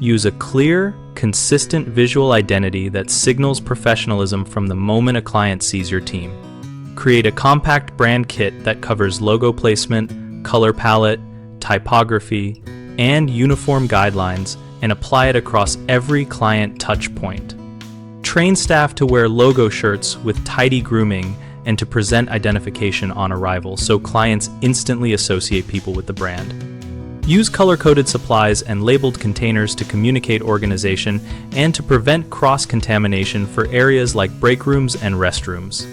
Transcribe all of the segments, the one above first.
Use a clear, consistent visual identity that signals professionalism from the moment a client sees your team. Create a compact brand kit that covers logo placement, color palette, typography, and uniform guidelines, and apply it across every client touch point. Train staff to wear logo shirts with tidy grooming and to present identification on arrival so clients instantly associate people with the brand. Use color-coded supplies and labeled containers to communicate organization and to prevent cross-contamination for areas like break rooms and restrooms.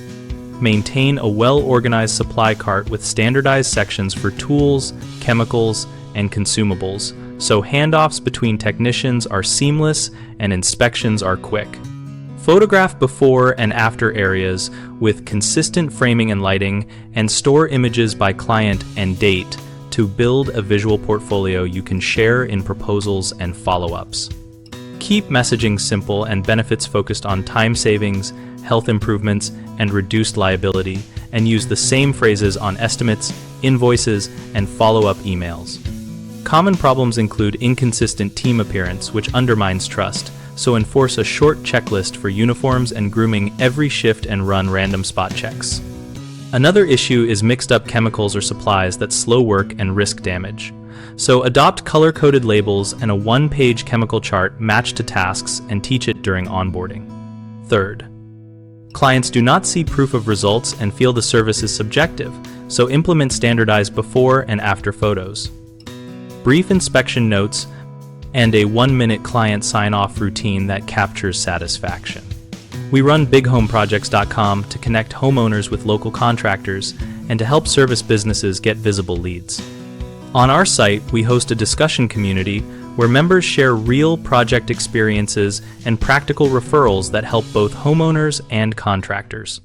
Maintain a well-organized supply cart with standardized sections for tools, chemicals, and consumables, so handoffs between technicians are seamless and inspections are quick. Photograph before and after areas with consistent framing and lighting, and store images by client and date to build a visual portfolio you can share in proposals and follow-ups. Keep messaging simple and benefits focused on time savings, health improvements, and reduced liability, and use the same phrases on estimates, invoices, and follow-up emails. Common problems include inconsistent team appearance, which undermines trust, so enforce a short checklist for uniforms and grooming every shift and run random spot checks. Another issue is mixed up chemicals or supplies that slow work and risk damage. So adopt color-coded labels and a one-page chemical chart matched to tasks and teach it during onboarding. Third, clients do not see proof of results and feel the service is subjective, so implement standardized before and after photos. Brief inspection notes, and a 1-minute client sign-off routine that captures satisfaction. We run bighomeprojects.com to connect homeowners with local contractors and to help service businesses get visible leads. On our site, we host a discussion community where members share real project experiences and practical referrals that help both homeowners and contractors.